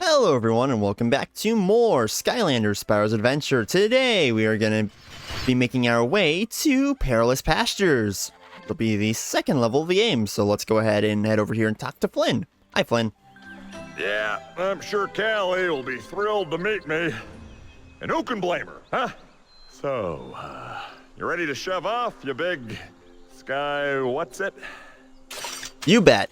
Hello everyone and welcome back to more Skylanders Spyro's Adventure. Today we are going to be making our way to Perilous Pastures. It'll be the second level of the game, so let's go ahead and head over here and talk to Flynn. Hi Flynn. Yeah, I'm sure Cali will be thrilled to meet me. And who can blame her, huh? So, you ready to shove off, you big what's it? You bet.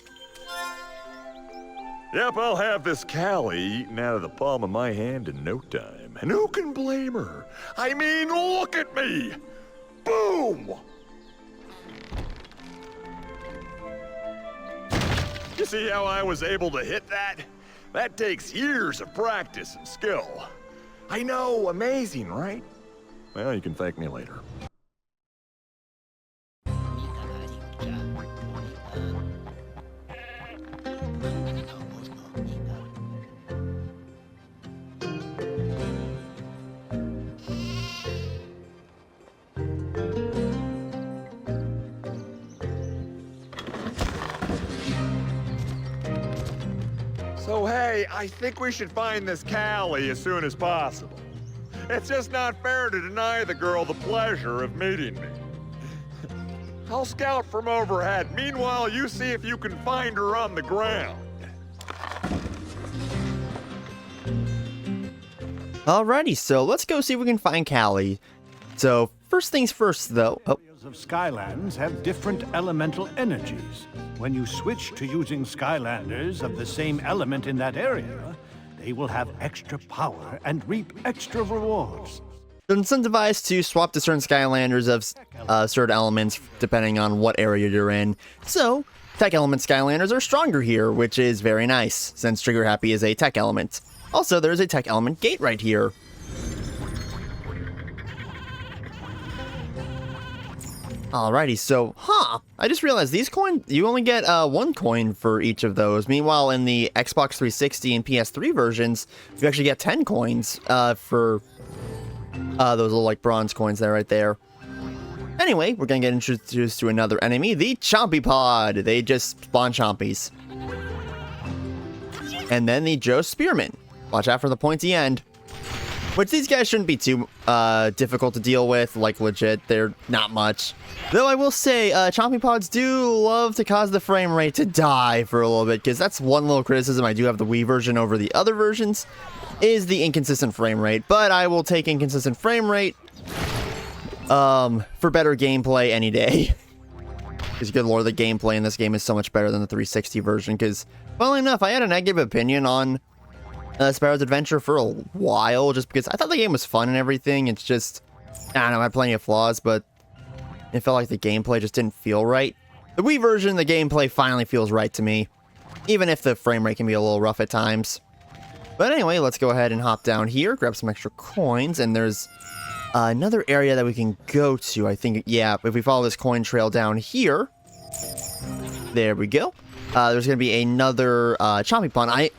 Yep, I'll have this Cali eaten out of the palm of my hand in no time. And who can blame her? I mean, look at me! Boom! You see how I was able to hit that? That takes years of practice and skill. I know, amazing, right? Well, you can thank me later. So hey, I think we should find this Cali as soon as possible. It's just not fair to deny the girl the pleasure of meeting me. I'll scout from overhead. Meanwhile, you see if you can find her on the ground. Alrighty, so let's go see if we can find Cali. So, first things first though. Areas of Skylands have different elemental energies. When you switch to using Skylanders of the same element in that area, they will have extra power and reap extra rewards. They're incentivized to swap to certain Skylanders of certain elements depending on what area you're in. So, tech element Skylanders are stronger here, which is very nice, since Trigger Happy is a tech element. Also, there's a tech element gate right here. Alrighty, so, I just realized these coins, you only get one coin for each of those. Meanwhile, in the Xbox 360 and PS3 versions, you actually get 10 coins for those little, like, bronze coins there, right there. Anyway, we're gonna get introduced to another enemy, the Chompy Pod. They just spawn Chompies. And then the Joe Spearman. Watch out for the pointy end. Which these guys shouldn't be too difficult to deal with, like legit, they're not much. Though I will say, Chompy Pods do love to cause the frame rate to die for a little bit, because that's one little criticism I do have the Wii version over the other versions, is the inconsistent frame rate. But I will take inconsistent frame rate for better gameplay any day. Because good lord, the gameplay in this game is so much better than the 360 version, because, funnily enough, I had a negative opinion on Spyro's Adventure for a while, just because I thought the game was fun and everything. It's just, I don't know, it had plenty of flaws, but it felt like the gameplay just didn't feel right. The Wii version, the gameplay finally feels right to me, even if the frame rate can be a little rough at times. But anyway, let's go ahead and hop down here, grab some extra coins, and there's another area that we can go to. I think, yeah, if we follow this coin trail down here, there we go. There's going to be another Chompy Pond.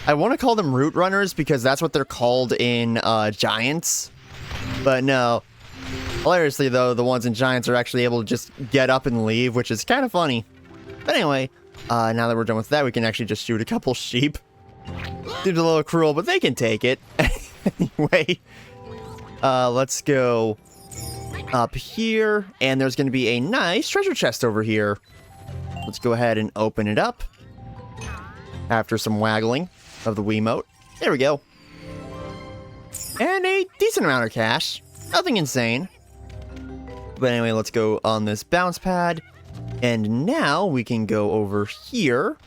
I want to call them Root Runners because that's what they're called in Giants. But no. Hilariously, though, the ones in Giants are actually able to just get up and leave, which is kind of funny. But anyway, now that we're done with that, we can actually just shoot a couple sheep. Seems a little cruel, but they can take it. Anyway, let's go up here, and there's going to be a nice treasure chest over here. Let's go ahead and open it up. After some waggling of the Wiimote. There we go. And a decent amount of cash. Nothing insane. But anyway, let's go on this bounce pad. And now we can go over here.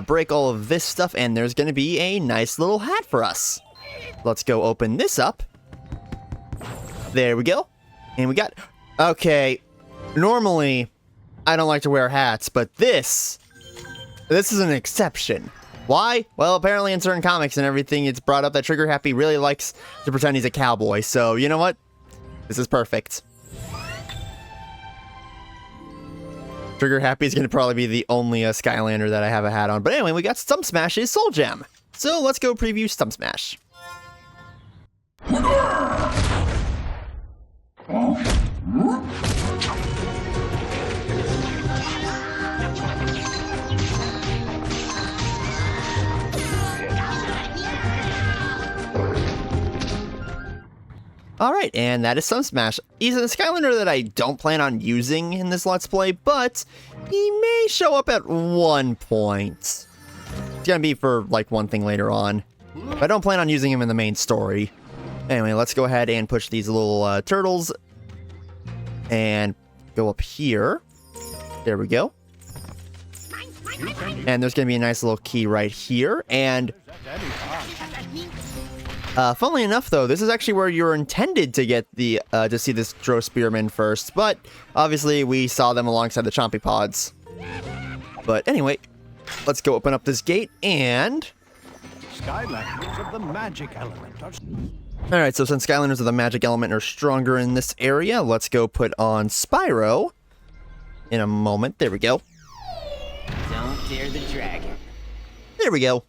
Break all of this stuff, and there's going to be a nice little hat for us. Let's go open this up. There we go. And we got... Okay. Normally, I don't like to wear hats, but this is an exception. Why? Well, apparently in certain comics and everything, it's brought up that Trigger Happy really likes to pretend he's a cowboy. So, you know what? This is perfect. Trigger Happy is going to probably be the only Skylander that I have a hat on. But anyway, we got Stump Smash's Soul Gem. So let's go preview Stump Smash. Alright, and that is Sun Smash. He's a Skylander that I don't plan on using in this Let's Play, but he may show up at one point. It's gonna be for, like, one thing later on. But I don't plan on using him in the main story. Anyway, let's go ahead and push these little turtles. And go up here. There we go. And there's gonna be a nice little key right here. And funnily enough, though, this is actually where you're intended to get the to see this Drow Spearman first, but obviously we saw them alongside the Chompy Pods. But anyway, let's go open up this gate and Skylanders of the magic element are... Alright, so since Skylanders of the magic element are stronger in this area, let's go put on Spyro in a moment. There we go. Don't dare the dragon. There we go.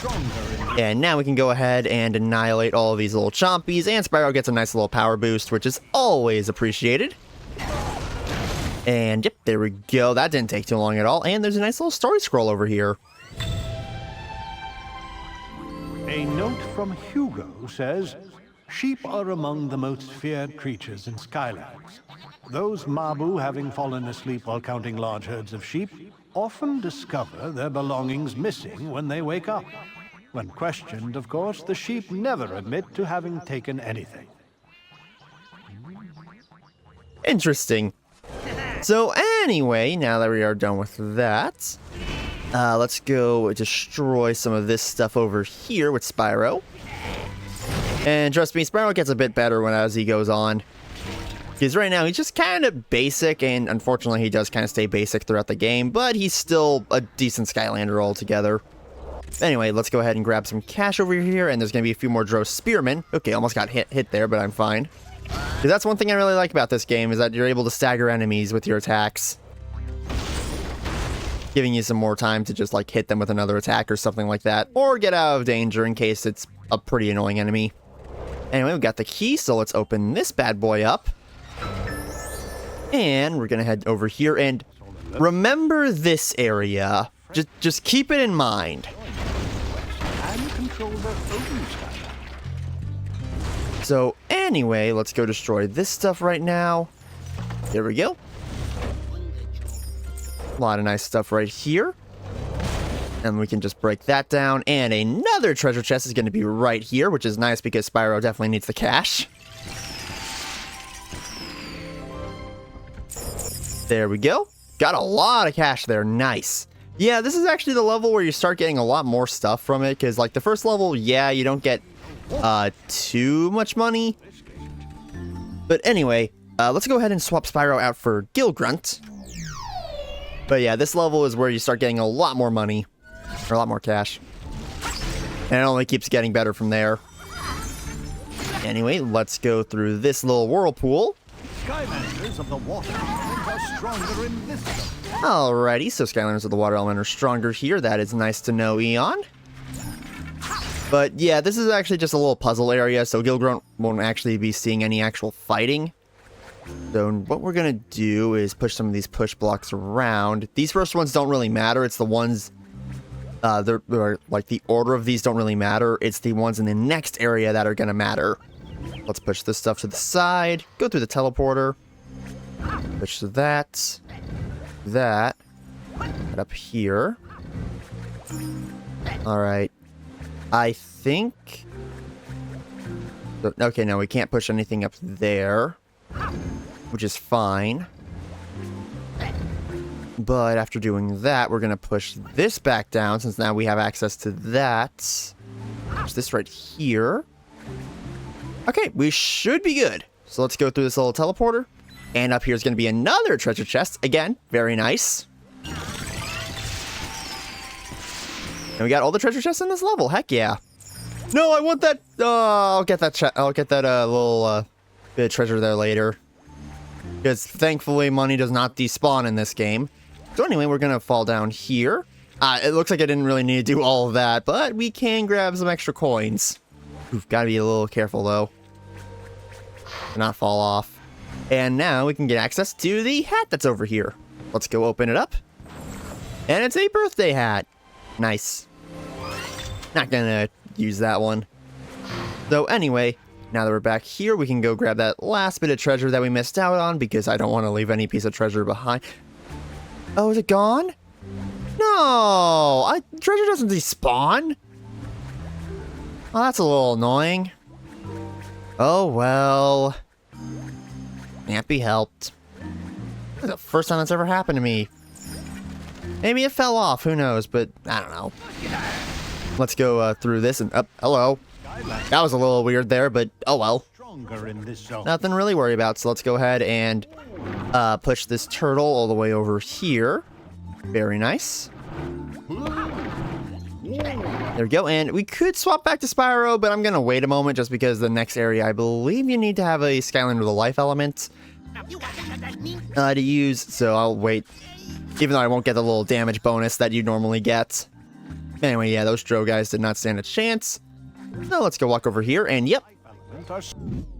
stronger in... And now we can go ahead and annihilate all of these little chompies, and Spyro gets a nice little power boost, which is always appreciated. And yep, there we go. That didn't take too long at all. And there's a nice little story scroll over here. A note from Hugo says, sheep are among the most feared creatures in Skylands. Those Mabu, having fallen asleep while counting large herds of sheep, often discover their belongings missing when they wake up. When questioned, of course, the sheep never admit to having taken anything. Interesting. So anyway, now that we are done with that, let's go destroy some of this stuff over here with Spyro. And trust me, Spyro gets a bit better as he goes on. Because right now, he's just kind of basic, and unfortunately, he does kind of stay basic throughout the game, but he's still a decent Skylander altogether. Anyway, let's go ahead and grab some cash over here, and there's going to be a few more Drow Spearmen. Okay, almost got hit there, but I'm fine. Because that's one thing I really like about this game, is that you're able to stagger enemies with your attacks. Giving you some more time to just, like, hit them with another attack or something like that. Or get out of danger in case it's a pretty annoying enemy. Anyway, we've got the key, so let's open this bad boy up. And we're going to head over here, and remember this area. Just keep it in mind. And control their own Skyland. So anyway, let's go destroy this stuff right now. There we go. A lot of nice stuff right here. And we can just break that down. And another treasure chest is going to be right here, which is nice because Spyro definitely needs the cash. There we go. Got a lot of cash there. Nice. Yeah, this is actually the level where you start getting a lot more stuff from it. Because, like, the first level, yeah, you don't get too much money. But anyway, let's go ahead and swap Spyro out for Gilgrunt. But yeah, this level is where you start getting a lot more money. Or a lot more cash. And it only keeps getting better from there. Anyway, let's go through this little whirlpool. Skylanders of the water element are stronger in this zone. Alrighty, so Skylanders of the Water Element are stronger here. That is nice to know, Eon. But yeah, this is actually just a little puzzle area, so Gilgrunt won't actually be seeing any actual fighting. So what we're going to do is push some of these push blocks around. These first ones don't really matter. It's the ones, they're like the order of these don't really matter. It's the ones in the next area that are going to matter. Let's push this stuff to the side. Go through the teleporter. Push that. That. Right up here. Alright. I think... Okay, no, we can't push anything up there. Which is fine. But after doing that, we're going to push this back down, since now we have access to that. Push this right here. Okay, we should be good. So let's go through this little teleporter. And up here is going to be another treasure chest. Again, very nice. And we got all the treasure chests in this level. Heck yeah. No, I want that. I'll get that. I'll get that little bit of treasure there later. Because thankfully, money does not despawn in this game. So anyway, we're going to fall down here. It looks like I didn't really need to do all of that, but we can grab some extra coins. We've got to be a little careful, though. To not fall off. And now we can get access to the hat that's over here. Let's go open it up. And it's a birthday hat. Nice. Not gonna use that one. So anyway, now that we're back here, we can go grab that last bit of treasure that we missed out on because I don't want to leave any piece of treasure behind. Oh, is it gone? No! Treasure doesn't despawn. Oh, that's a little annoying. Oh, well. Can't be helped. This is the first time that's ever happened to me. Maybe it fell off, who knows, but I don't know. Let's go through this and... hello. That was a little weird there, but oh well. Stronger in this zone. Nothing to really worry about, so let's go ahead and push this turtle all the way over here. Very nice. There we go, and we could swap back to Spyro, but I'm going to wait a moment just because the next area, I believe you need to have a Skylander with a life element to use, so I'll wait, even though I won't get the little damage bonus that you normally get. Anyway, yeah, those Drow guys did not stand a chance. So let's go walk over here, and yep.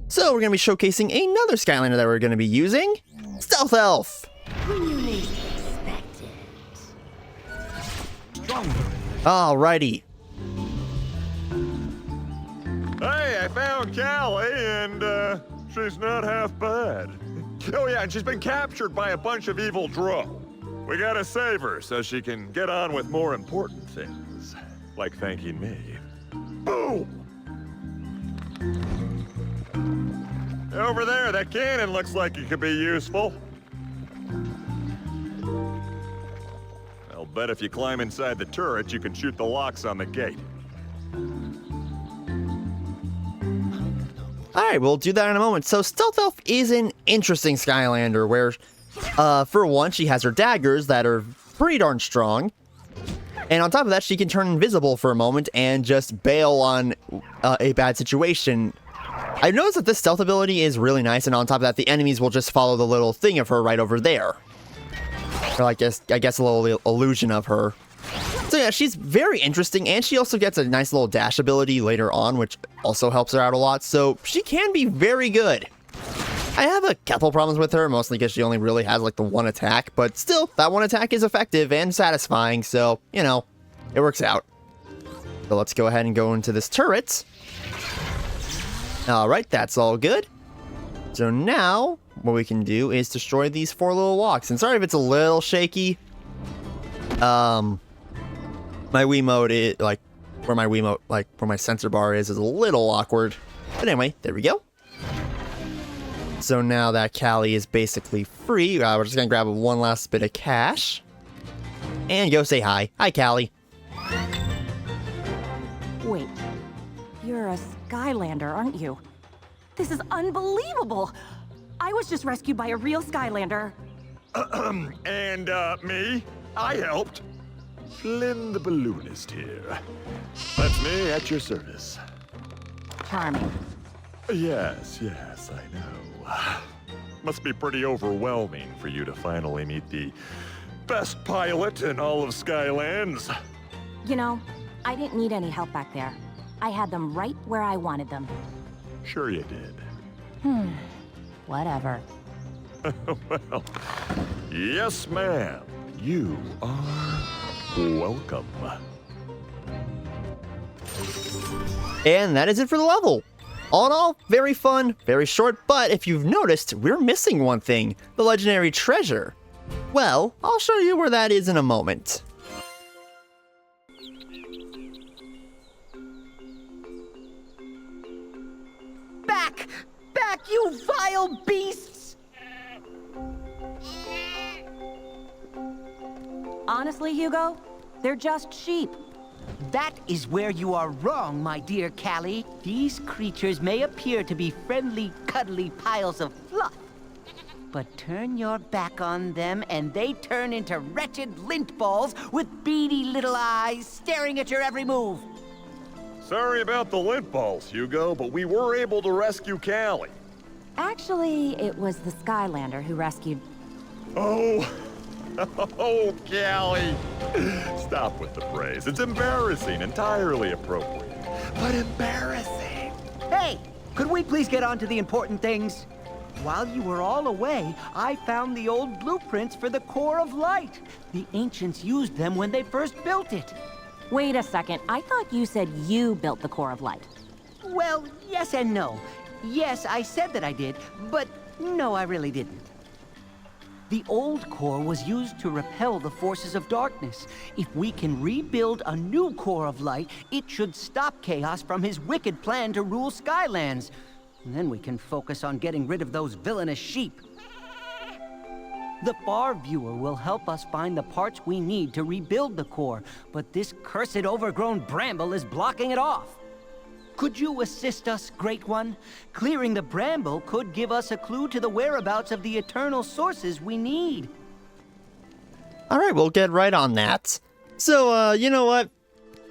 So we're going to be showcasing another Skylander that we're going to be using, Stealth Elf. When you least expect it. Alrighty. Hey, I found Cali, and she's not half bad. Oh yeah, and she's been captured by a bunch of evil Drow. We gotta save her so she can get on with more important things, like thanking me. Boom! Over there, that cannon looks like it could be useful. I'll bet if you climb inside the turret, you can shoot the locks on the gate. Alright, we'll do that in a moment. So Stealth Elf is an interesting Skylander where, for one, she has her daggers that are pretty darn strong. And on top of that, she can turn invisible for a moment and just bail on a bad situation. I've noticed that this stealth ability is really nice, and on top of that, the enemies will just follow the little thing of her right over there. Or I guess a little illusion of her. So yeah, she's very interesting, and she also gets a nice little dash ability later on, which also helps her out a lot, so she can be very good. I have a couple problems with her, mostly because she only really has like the one attack, but still, that one attack is effective and satisfying, so, you know, it works out. So let's go ahead and go into this turret. Alright, that's all good. So now, what we can do is destroy these 4 little locks. And sorry if it's a little shaky. My Wiimote is, where my sensor bar is a little awkward. But anyway, there we go. So now that Cali is basically free, we're just gonna grab one last bit of cash. And go say hi. Hi, Cali. Wait, you're a Skylander, aren't you? This is unbelievable! I was just rescued by a real Skylander. And, me? I helped. Flynn the balloonist here. That's me at your service. Charming. Yes, I know. Must be pretty overwhelming for you to finally meet the best pilot in all of Skylands. You know, I didn't need any help back there. I had them right where I wanted them. Sure you did. Whatever. Well, yes, ma'am. You are welcome. And that is it for the level. All in all, very fun, very short, but if you've noticed, we're missing one thing, the legendary treasure. Well, I'll show you where that is in a moment. Back! Back, you vile beasts! Honestly, Hugo, they're just sheep. That is where you are wrong, my dear Cali. These creatures may appear to be friendly, cuddly piles of fluff. But turn your back on them and they turn into wretched lint balls with beady little eyes staring at your every move. Sorry about the lint balls, Hugo, but we were able to rescue Cali. Actually, it was the Skylander who rescued... Oh, Cali. Stop with the praise. It's embarrassing, entirely appropriate, but embarrassing. Hey, could we please get on to the important things? While you were all away, I found the old blueprints for the Core of Light. The ancients used them when they first built it. Wait a second, I thought you said you built the Core of Light. Well, yes and no. Yes, I said that I did, but no, I really didn't. The old core was used to repel the forces of darkness. If we can rebuild a new core of light, it should stop Chaos from his wicked plan to rule Skylands. And then we can focus on getting rid of those villainous sheep. The Far Viewer will help us find the parts we need to rebuild the core, but this cursed overgrown bramble is blocking it off. Could you assist us, Great One? Clearing the bramble could give us a clue to the whereabouts of the eternal sources we need. All right, we'll get right on that. So, you know what?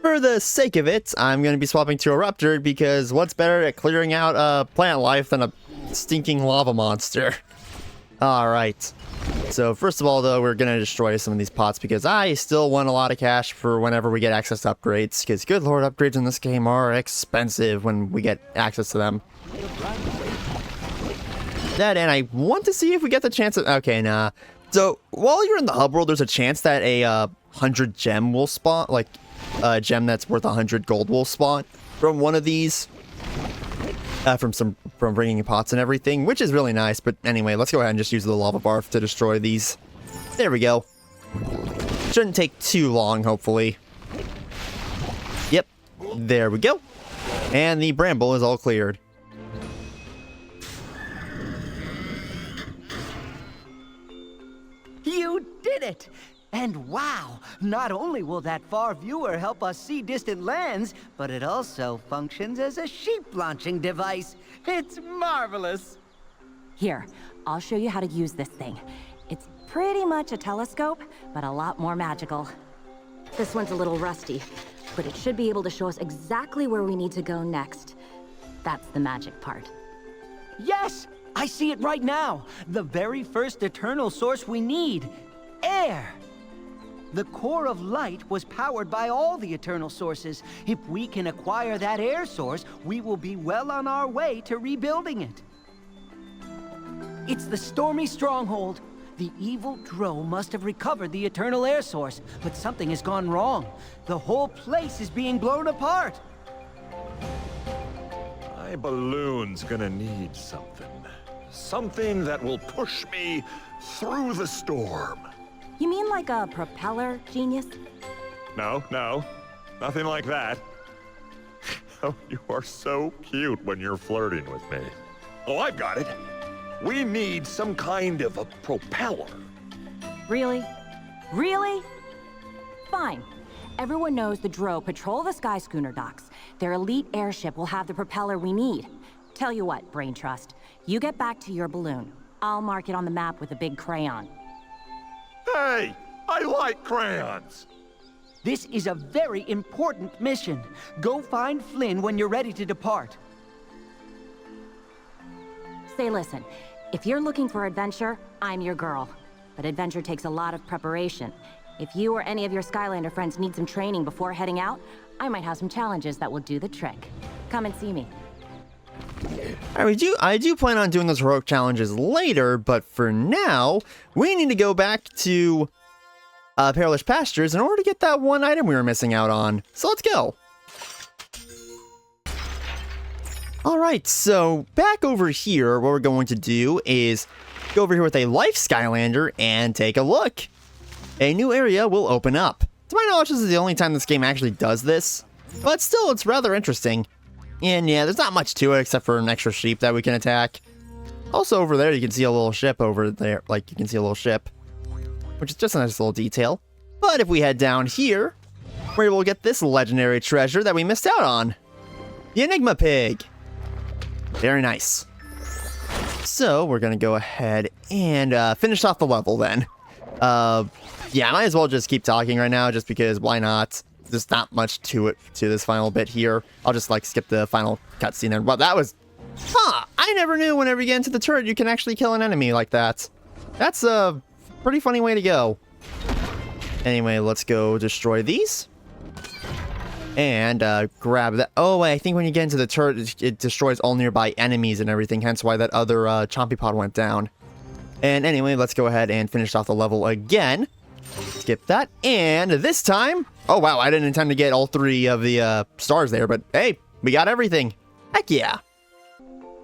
For the sake of it, I'm going to be swapping to a Raptor because what's better at clearing out plant life than a stinking lava monster? All right. So first of all, though, we're going to destroy some of these pots because I still want a lot of cash for whenever we get access to upgrades. Because good lord, upgrades in this game are expensive when we get access to them. That, and I want to see if we get the chance of... Okay, nah. So while you're in the hub world, there's a chance that a 100 gem will spawn, like a gem that's worth 100 gold will spawn from one of these. From bringing pots and everything, which is really nice. But anyway, let's go ahead and just use the lava barf to destroy these. There we go. Shouldn't take too long, hopefully. Yep, there we go. And the bramble is all cleared. You did it! And wow, not only will that Far Viewer help us see distant lands, but it also functions as a sheep launching device. It's marvelous! Here, I'll show you how to use this thing. It's pretty much a telescope, but a lot more magical. This one's a little rusty, but it should be able to show us exactly where we need to go next. That's the magic part. Yes! I see it right now! The very first eternal source we need. Air! The core of light was powered by all the eternal sources. If we can acquire that air source, we will be well on our way to rebuilding it. It's the stormy stronghold. The evil Drow must have recovered the eternal air source, but something has gone wrong. The whole place is being blown apart. My balloon's gonna need something. Something that will push me through the storm. You mean like a propeller, genius? No, nothing like that. Oh, you are so cute when you're flirting with me. Oh, I've got it. We need some kind of a propeller. Really? Really? Fine. Everyone knows the Drow patrol the Sky Schooner docks. Their elite airship will have the propeller we need. Tell you what, Brain Trust. You get back to your balloon. I'll mark it on the map with a big crayon. Hey, I like crayons. This is a very important mission. Go find Flynn when you're ready to depart. Say, listen, if you're looking for adventure, I'm your girl. But adventure takes a lot of preparation. If you or any of your Skylander friends need some training before heading out, I might have some challenges that will do the trick. Come and see me. I do plan on doing those heroic challenges later, but for now, we need to go back to Perilous Pastures in order to get that one item we were missing out on. So let's go. Alright, so back over here, what we're going to do is go over here with a Life Skylander and take a look. A new area will open up. To my knowledge, this is the only time this game actually does this, but still, it's rather interesting. And yeah, there's not much to it except for an extra sheep that we can attack. Also over there, you can see a little ship over there. Like, you can see a little ship, which is just a nice little detail. But if we head down here, we're able to get this legendary treasure that we missed out on. The Enigma Pig. Very nice. So we're going to go ahead and finish off the level then. Yeah, I might as well just keep talking right now just because why not? There's not much to it, to this final bit here. I'll just, like, skip the final cutscene there. Well, that was... Huh! I never knew whenever you get into the turret, you can actually kill an enemy like that. That's a pretty funny way to go. Anyway, let's go destroy these. And, grab that... Oh, I think when you get into the turret, it destroys all nearby enemies and everything, hence why that other, Chompy Pod went down. And anyway, let's go ahead and finish off the level again. Skip that, and this time... Oh wow, I didn't intend to get all three of the stars there, but hey, we got everything. Heck yeah.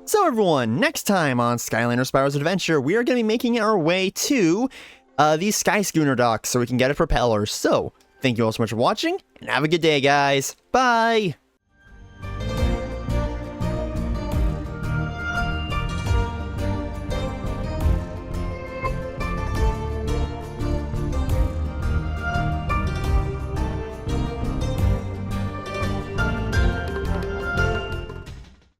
So everyone, next time on Skylanders Spyro's Adventure, we are going to be making our way to these Sky Schooner docks so we can get a propeller. So, thank you all so much for watching, and have a good day, guys. Bye!